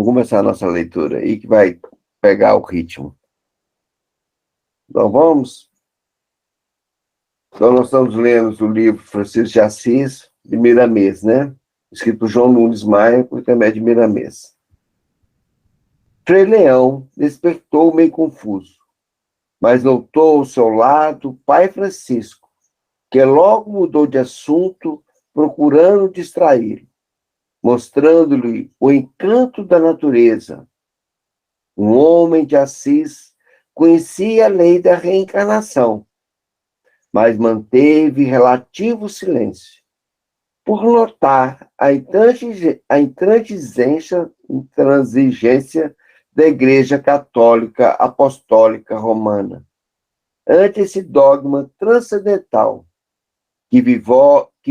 Vamos começar a nossa leitura aí, que vai pegar o ritmo. Então, vamos. Então, nós estamos lendo o livro Francisco de Assis, de Miramês, né? Escrito por João Nunes Maia, por intermédio de Miramês. Frei Leão despertou meio confuso, mas notou ao seu lado o pai Francisco, que logo mudou de assunto, procurando distraí-lo, mostrando-lhe o encanto da natureza. Um homem de Assis conhecia a lei da reencarnação, mas manteve relativo silêncio, por notar a intransigência da Igreja Católica Apostólica Romana ante esse dogma transcendental que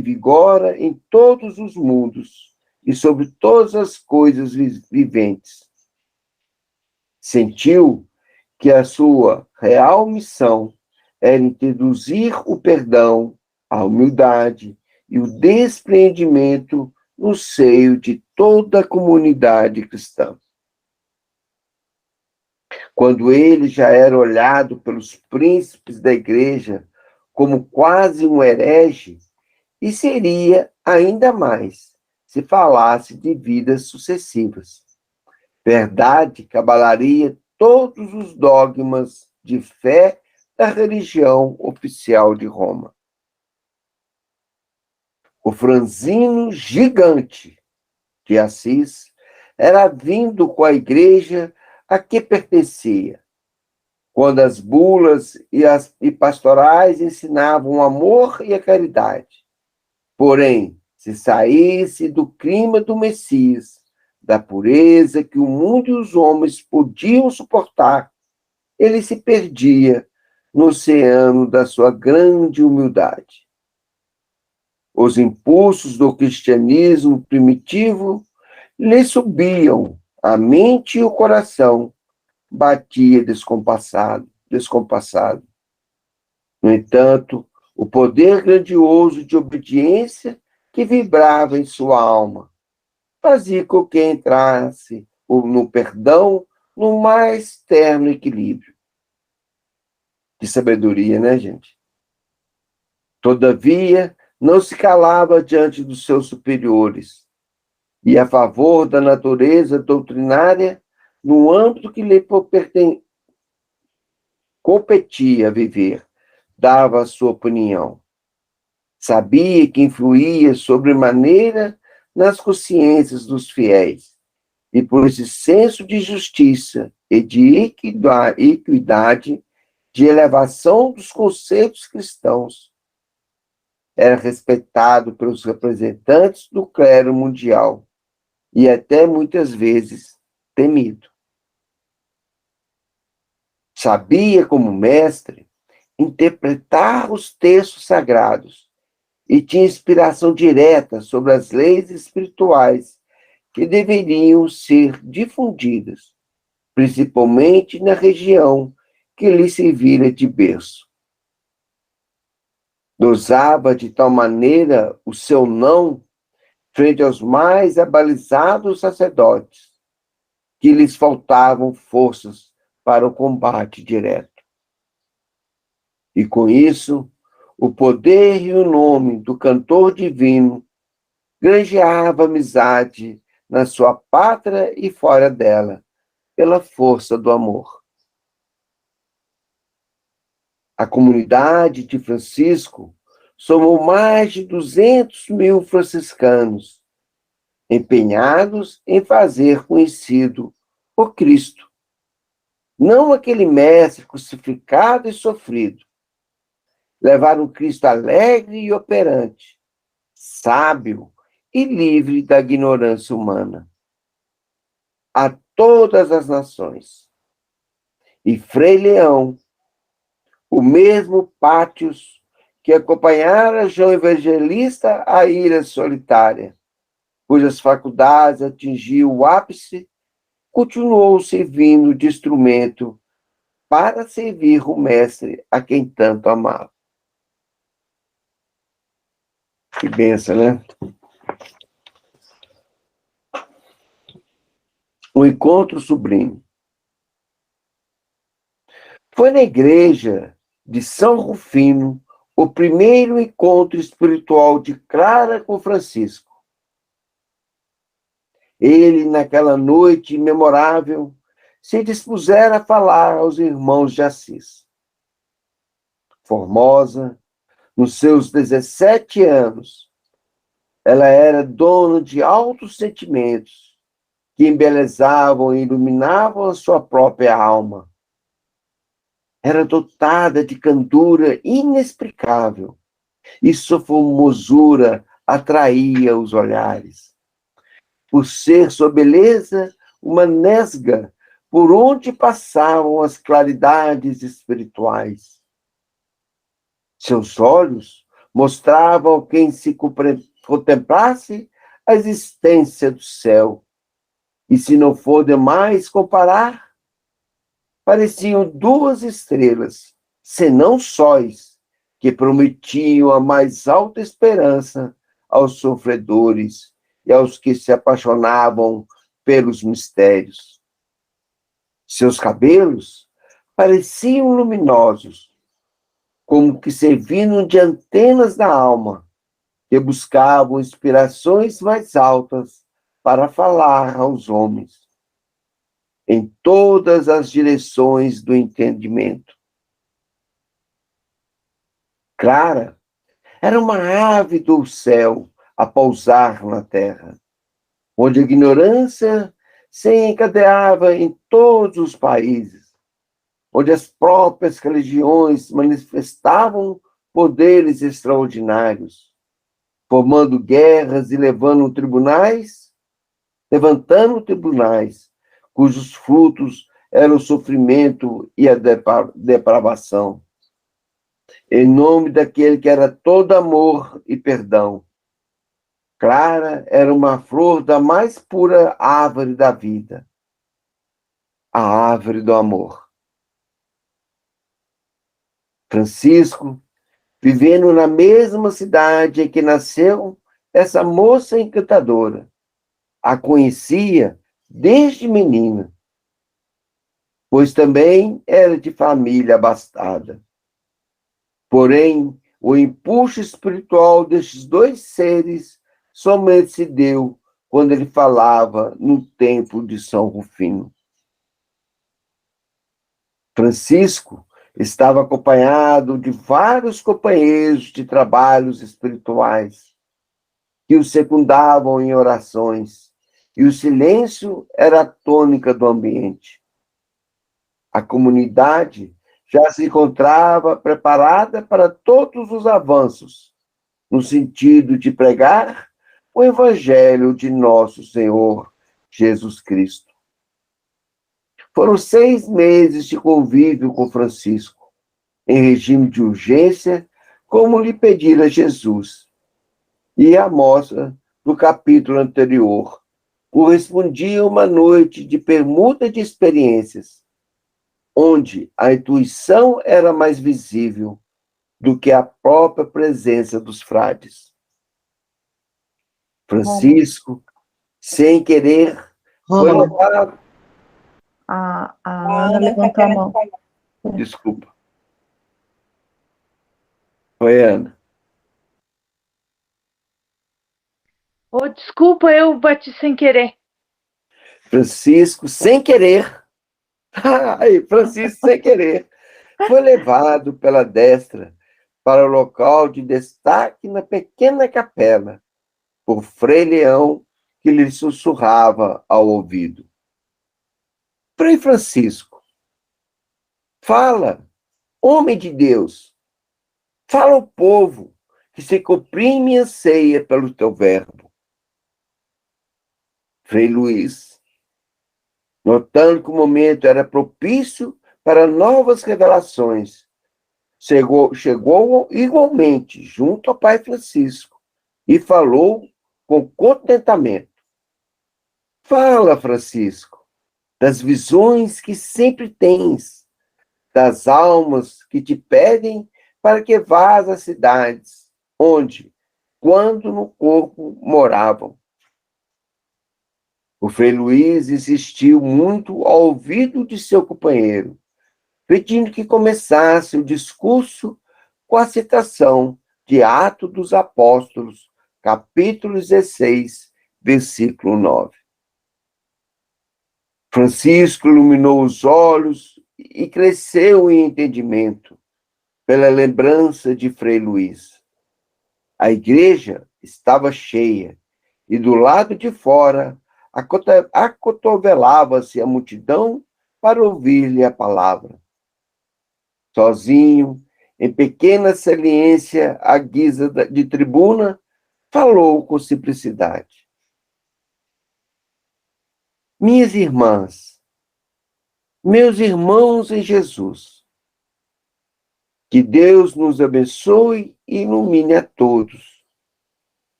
vigora em todos os mundos e sobre todas as coisas viventes. Sentiu que a sua real missão era introduzir o perdão, a humildade e o despreendimento no seio de toda a comunidade cristã. Quando ele já era olhado pelos príncipes da igreja como quase um herege, e seria ainda mais se falasse de vidas sucessivas. Verdade que abalaria todos os dogmas de fé da religião oficial de Roma. O franzino gigante de Assis era vindo com a igreja a que pertencia, quando as bulas e pastorais ensinavam o amor e a caridade. Porém, se saísse do clima do Messias, da pureza que o mundo e os homens podiam suportar, ele se perdia no oceano da sua grande humildade. Os impulsos do cristianismo primitivo lhe subiam a mente e o coração, batia descompassado. No entanto, o poder grandioso de obediência que vibrava em sua alma fazia com que entrasse no perdão no mais terno equilíbrio. Que sabedoria, né, gente? Todavia, não se calava diante dos seus superiores e a favor da natureza doutrinária no âmbito que lhe competia viver, dava a sua opinião. Sabia que influía sobremaneira nas consciências dos fiéis, e por esse senso de justiça e de equidade, de elevação dos conceitos cristãos, era respeitado pelos representantes do clero mundial e até muitas vezes temido. Sabia, como mestre, interpretar os textos sagrados e tinha inspiração direta sobre as leis espirituais que deveriam ser difundidas, principalmente na região que lhe servira de berço. Dosava de tal maneira o seu não frente aos mais abalizados sacerdotes, que lhes faltavam forças para o combate direto. E com isso, o poder e o nome do cantor divino granjeava amizade na sua pátria e fora dela, pela força do amor. A comunidade de Francisco somou mais de 200.000 franciscanos, empenhados em fazer conhecido o Cristo, não aquele mestre crucificado e sofrido. Levar um Cristo alegre e operante, sábio e livre da ignorância humana, a todas as nações. E Frei Leão, o mesmo Pátios que acompanhara João Evangelista à ilha solitária, cujas faculdades atingiu o ápice, continuou servindo de instrumento para servir o mestre a quem tanto amava. Que benção, né? um encontro sublime. Foi na igreja de São Rufino o primeiro encontro espiritual de Clara com Francisco. Ele, naquela noite memorável, se dispusera a falar aos irmãos de Assis. Formosa, nos seus 17 anos, ela era dona de altos sentimentos que embelezavam e iluminavam a sua própria alma. Era dotada de candura inexplicável e sua formosura atraía os olhares. Por ser sua beleza uma nesga por onde passavam as claridades espirituais. Seus olhos mostravam a quem se contemplasse a existência do céu. E se não for demais comparar, pareciam duas estrelas, senão sóis, que prometiam a mais alta esperança aos sofredores e aos que se apaixonavam pelos mistérios. Seus cabelos pareciam luminosos, como que servindo de antenas da alma, que buscavam inspirações mais altas para falar aos homens, em todas as direções do entendimento. Clara era uma ave do céu a pousar na terra, onde a ignorância se encadeava em todos os países, onde as próprias religiões manifestavam poderes extraordinários, formando guerras e levantando tribunais, cujos frutos eram o sofrimento e a depravação. Em nome daquele que era todo amor e perdão, Clara era uma flor da mais pura árvore da vida, a árvore do amor. Francisco, vivendo na mesma cidade em que nasceu essa moça encantadora, a conhecia desde menina, pois também era de família abastada. Porém, o impulso espiritual destes dois seres somente se deu quando ele falava no templo de São Rufino. Francisco estava acompanhado de vários companheiros de trabalhos espirituais que o secundavam em orações, e o silêncio era a tônica do ambiente. A comunidade já se encontrava preparada para todos os avanços, no sentido de pregar o Evangelho de nosso Senhor Jesus Cristo. Foram 6 meses de convívio com Francisco, em regime de urgência, como lhe pedira Jesus. E a mostra do capítulo anterior correspondia a uma noite de permuta de experiências, onde a intuição era mais visível do que a própria presença dos frades. Francisco, sem querer, foi levado. A Ana levantou a mão. Desculpa. Foi, Ana. Oh, desculpa, eu bati sem querer. Francisco, sem querer, Francisco, sem querer, foi levado pela destra para o local de destaque na pequena capela, por Frei Leão, que lhe sussurrava ao ouvido. Frei Francisco, fala, homem de Deus, fala ao povo que se comprime e anseia pelo teu verbo. Frei Luís, notando que o momento era propício para novas revelações, chegou igualmente junto ao pai Francisco e falou com contentamento. Fala, Francisco, das visões que sempre tens, das almas que te pedem para que vás às cidades, onde, quando no corpo moravam. O Frei Luís insistiu muito ao ouvido de seu companheiro, pedindo que começasse o discurso com a citação de Atos dos Apóstolos, capítulo 16, versículo 9. Francisco iluminou os olhos e cresceu em entendimento pela lembrança de Frei Luís. A igreja estava cheia e do lado de fora acotovelava-se a multidão para ouvir-lhe a palavra. Sozinho, em pequena saliência à guisa de tribuna, falou com simplicidade. Minhas irmãs, meus irmãos em Jesus, que Deus nos abençoe e ilumine a todos.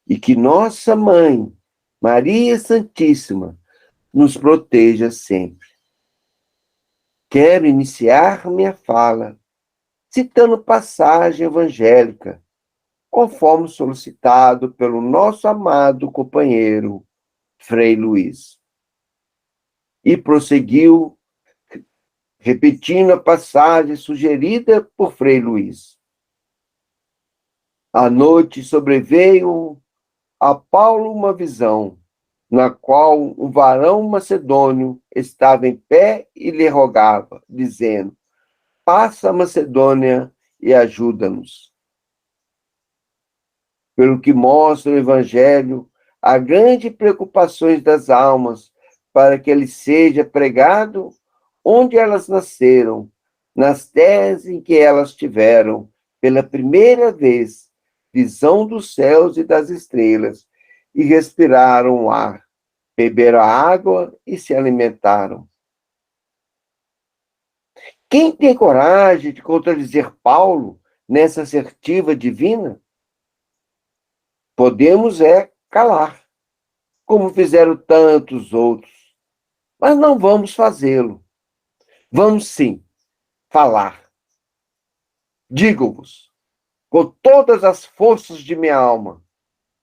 E que nossa Mãe, Maria Santíssima, nos proteja sempre. Quero iniciar minha fala citando passagem evangélica, conforme solicitado pelo nosso amado companheiro, Frei Luís. E prosseguiu, repetindo a passagem sugerida por Frei Luís. À noite sobreveio a Paulo uma visão, na qual um varão macedônio estava em pé e lhe rogava, dizendo: passa a Macedônia e ajuda-nos. Pelo que mostra o Evangelho, há grandes preocupações das almas para que ele seja pregado onde elas nasceram, nas terras em que elas tiveram, pela primeira vez, visão dos céus e das estrelas, e respiraram o ar, beberam a água e se alimentaram. Quem tem coragem de contradizer Paulo nessa assertiva divina? Podemos calar, como fizeram tantos outros, mas não vamos fazê-lo. Vamos sim falar. Digo-vos, com todas as forças de minha alma,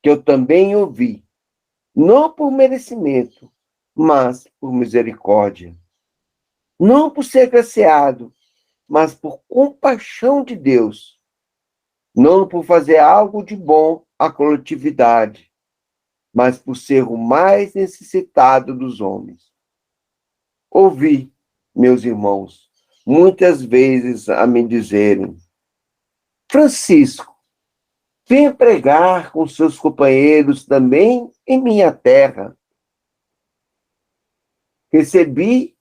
que eu também ouvi, não por merecimento, mas por misericórdia. Não por ser graciado, mas por compaixão de Deus. Não por fazer algo de bom à coletividade, mas por ser o mais necessitado dos homens. Ouvi, meus irmãos, muitas vezes a me dizerem: Francisco, venha pregar com seus companheiros também em minha terra. Recebi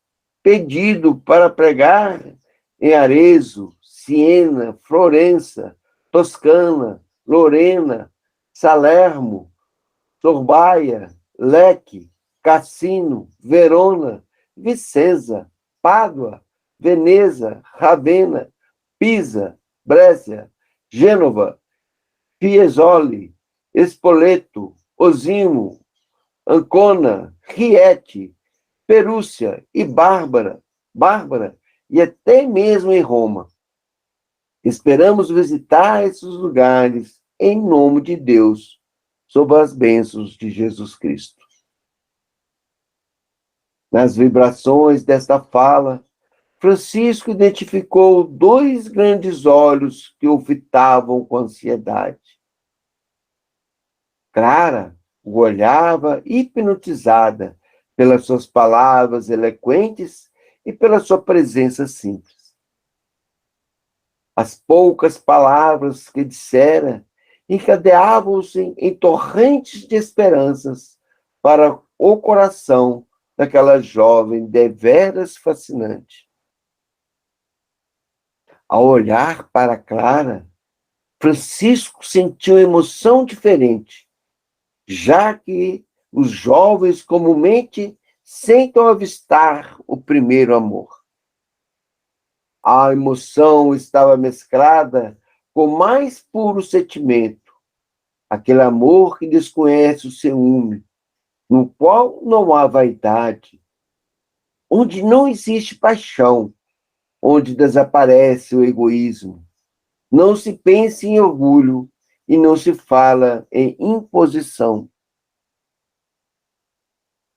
pedido para pregar em Arezzo, Siena, Florença, Toscana, Lorena, Salermo, Sorbaia, Lecce, Cassino, Verona, Vicenza, Pádua, Veneza, Ravenna, Pisa, Brescia, Gênova, Fiesole, Spoleto, Osimo, Ancona, Rieti, Perúcia e Bárbara, e até mesmo em Roma. Esperamos visitar esses lugares em nome de Deus, sob as bênçãos de Jesus Cristo. Nas vibrações desta fala, Francisco identificou dois grandes olhos que o fitavam com ansiedade. Clara o olhava hipnotizada pelas suas palavras eloquentes e pela sua presença simples. As poucas palavras que dissera encadeavam-se em torrentes de esperanças para o coração daquela jovem deveras fascinante. Ao olhar para Clara, Francisco sentiu emoção diferente, já que os jovens comumente sentem avistar o primeiro amor. A emoção estava mesclada com o mais puro sentimento, aquele amor que desconhece o ciúme, no qual não há vaidade, onde não existe paixão, onde desaparece o egoísmo. Não se pensa em orgulho e não se fala em imposição.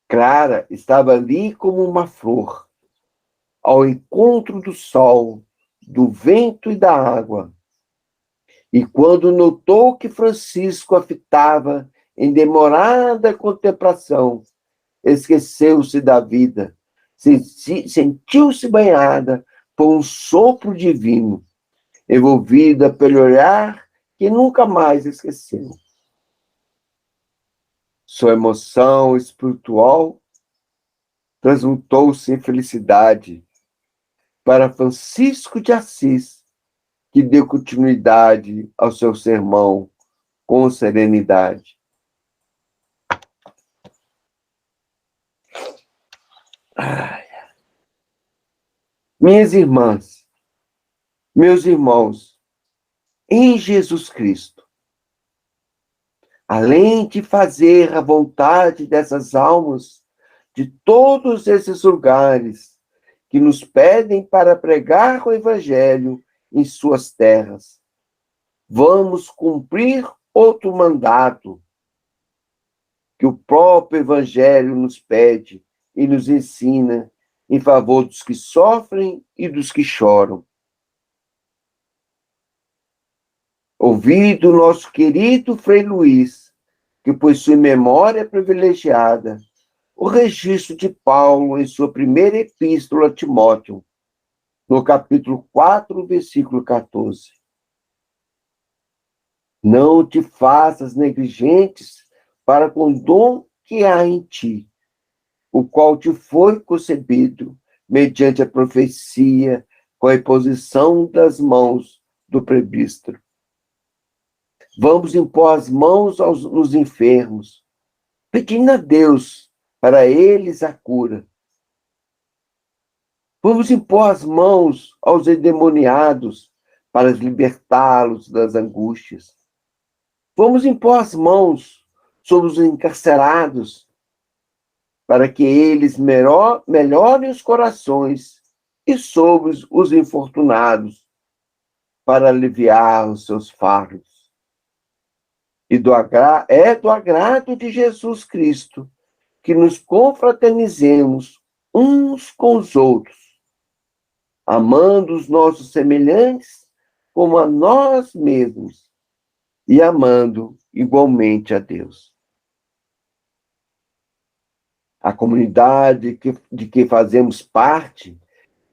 Clara estava ali como uma flor, ao encontro do sol, do vento e da água. E quando notou que Francisco a fitava em demorada contemplação, esqueceu-se da vida, sentiu-se banhada por um sopro divino, envolvida pelo olhar que nunca mais esqueceu. Sua emoção espiritual transmutou-se em felicidade para Francisco de Assis, que deu continuidade ao seu sermão com serenidade. Minhas irmãs, meus irmãos, em Jesus Cristo, além de fazer a vontade dessas almas de todos esses lugares que nos pedem para pregar o Evangelho em suas terras, vamos cumprir outro mandato que o próprio Evangelho nos pede e nos ensina em favor dos que sofrem e dos que choram. Ouvi do nosso querido Frei Luís, que possui memória privilegiada, o registro de Paulo em sua primeira epístola a Timóteo, no capítulo 4, versículo 14. Não te faças negligentes para com o dom que há em ti, o qual te foi concebido mediante a profecia, com a imposição das mãos do presbítero. Vamos impor as mãos nos enfermos, pedindo a Deus para eles a cura. Vamos impor as mãos aos endemoniados para libertá-los das angústias. Vamos impor as mãos sobre os encarcerados para que eles melhorem os corações e sobre os infortunados para aliviar os seus fardos. E é do agrado de Jesus Cristo que nos confraternizemos uns com os outros, amando os nossos semelhantes como a nós mesmos e amando igualmente a Deus. A comunidade de que fazemos parte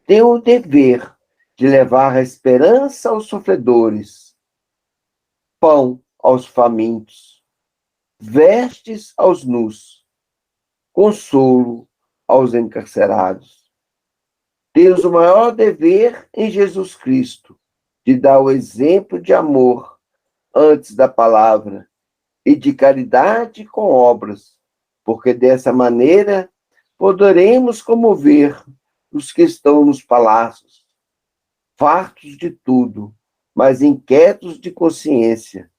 tem o dever de levar a esperança aos sofredores, pão aos famintos, vestes aos nus, consolo aos encarcerados. Temos o maior dever em Jesus Cristo de dar o exemplo de amor antes da palavra e de caridade com obras, porque dessa maneira poderemos comover os que estão nos palácios, fartos de tudo, mas inquietos de consciência.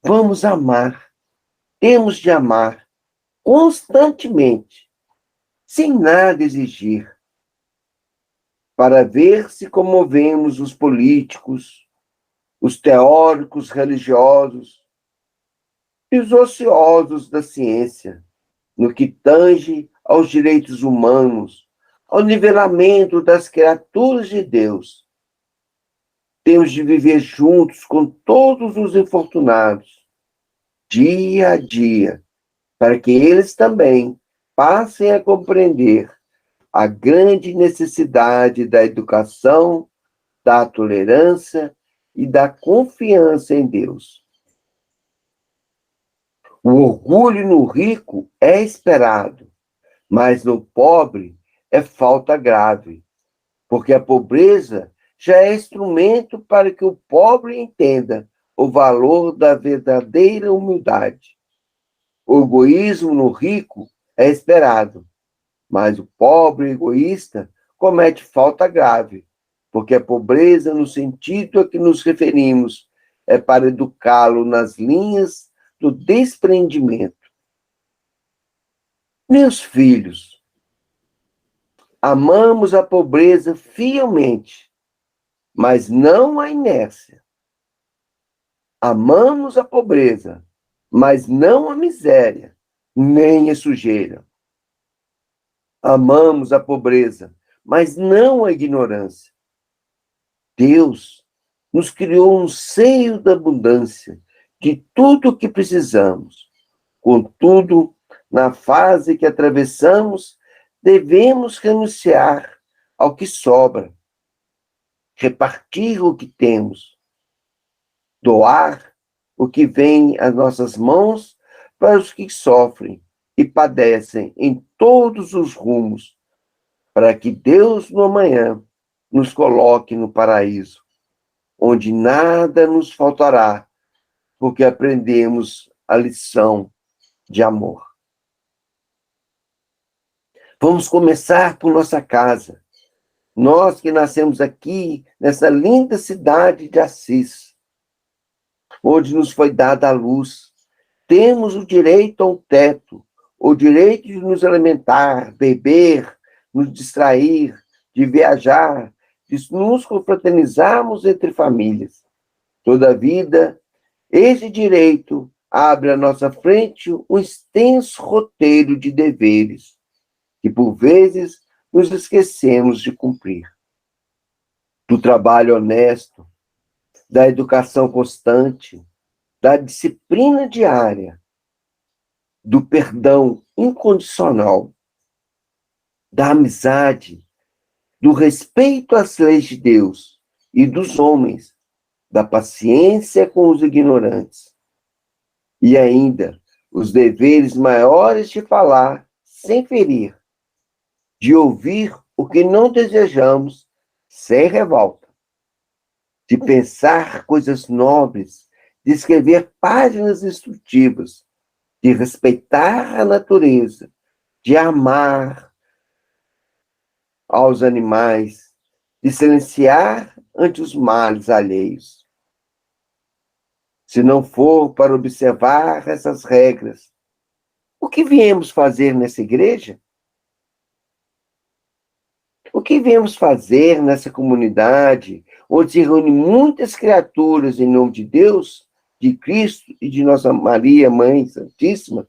Vamos amar, temos de amar constantemente, sem nada exigir, para ver se comovemos os políticos, os teóricos religiosos e os ociosos da ciência, no que tange aos direitos humanos, ao nivelamento das criaturas de Deus. Temos de viver juntos com todos os infortunados, dia a dia, para que eles também passem a compreender a grande necessidade da educação, da tolerância e da confiança em Deus. O orgulho no rico é esperado, mas no pobre é falta grave, porque a pobreza já é instrumento para que o pobre entenda o valor da verdadeira humildade. O egoísmo no rico é esperado, mas o pobre egoísta comete falta grave, porque a pobreza, no sentido a que nos referimos, é para educá-lo nas linhas do desprendimento. Meus filhos, amamos a pobreza fielmente, mas não a inércia. Amamos a pobreza, mas não a miséria, nem a sujeira. Amamos a pobreza, mas não a ignorância. Deus nos criou um seio da abundância de tudo o que precisamos. Contudo, na fase que atravessamos, devemos renunciar ao que sobra, repartir o que temos, doar o que vem às nossas mãos para os que sofrem e padecem em todos os rumos, para que Deus no amanhã nos coloque no paraíso, onde nada nos faltará, porque aprendemos a lição de amor. Vamos começar por nossa casa. Nós que nascemos aqui, nessa linda cidade de Assis, onde nos foi dada a luz, temos o direito ao teto, o direito de nos alimentar, beber, nos distrair, de viajar, de nos confraternizarmos entre famílias. Todavia, esse direito abre à nossa frente um extenso roteiro de deveres, que por vezes nos esquecemos de cumprir. Do trabalho honesto, da educação constante, da disciplina diária, do perdão incondicional, da amizade, do respeito às leis de Deus e dos homens, da paciência com os ignorantes, e ainda os deveres maiores de falar sem ferir, de ouvir o que não desejamos sem revolta, de pensar coisas nobres, de escrever páginas instrutivas, de respeitar a natureza, de amar aos animais, de silenciar ante os males alheios. Se não for para observar essas regras, o que viemos fazer nessa igreja? O que viemos fazer nessa comunidade, onde se reúnem muitas criaturas em nome de Deus, de Cristo e de Nossa Maria, Mãe Santíssima?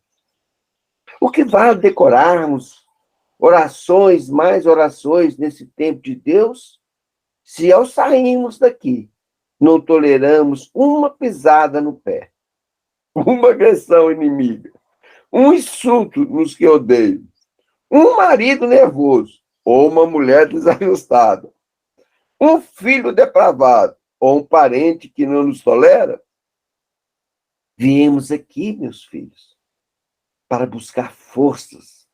O que vale decorarmos orações, mais orações nesse tempo de Deus, se ao sairmos daqui não toleramos uma pisada no pé, uma agressão inimiga, um insulto nos que odeiam, um marido nervoso ou uma mulher desajustada, um filho depravado ou um parente que não nos tolera? Viemos aqui, meus filhos, para buscar forças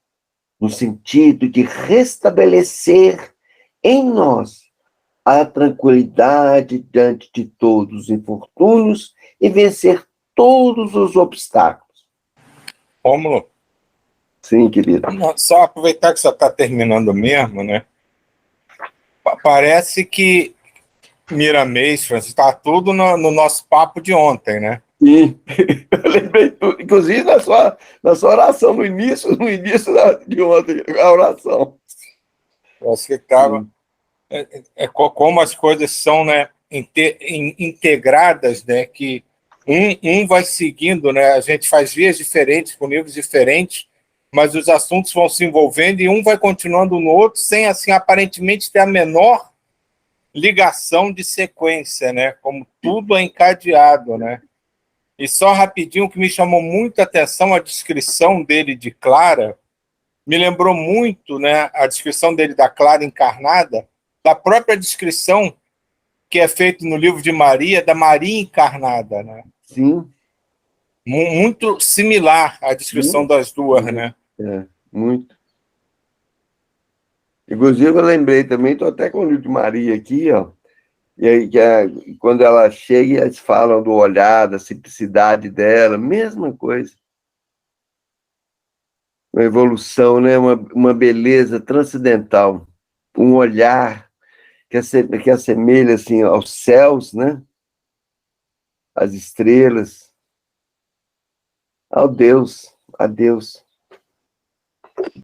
no sentido de restabelecer em nós a tranquilidade diante de todos os infortúnios e vencer todos os obstáculos. Rômulo, Sim, querido. só aproveitar que você está terminando mesmo, né? Parece que Miramês, Francisco, está tudo no nosso papo de ontem, né? Sim, eu lembrei tudo. Inclusive na sua oração, no início de ontem, a oração. Você estava... como as coisas são, né, integradas, né, que um vai seguindo, né, a gente faz vias diferentes, com níveis diferentes, mas os assuntos vão se envolvendo e um vai continuando no outro, sem, assim, aparentemente ter a menor ligação de sequência, né, como tudo é encadeado, né. E só rapidinho, que me chamou muita atenção, a descrição dele de Clara, me lembrou muito, né, a descrição dele da Clara encarnada, da própria descrição que é feita no livro de Maria, da Maria encarnada, né? Sim. Muito similar à descrição das duas, né? Muito. Inclusive, eu lembrei também, estou até com o livro de Maria aqui, ó, e aí, quando ela chega, eles falam do olhar, da simplicidade dela, mesma coisa. Uma evolução, né? Uma beleza transcendental, um olhar que assemelha assim, aos céus, né? Às estrelas, a Deus.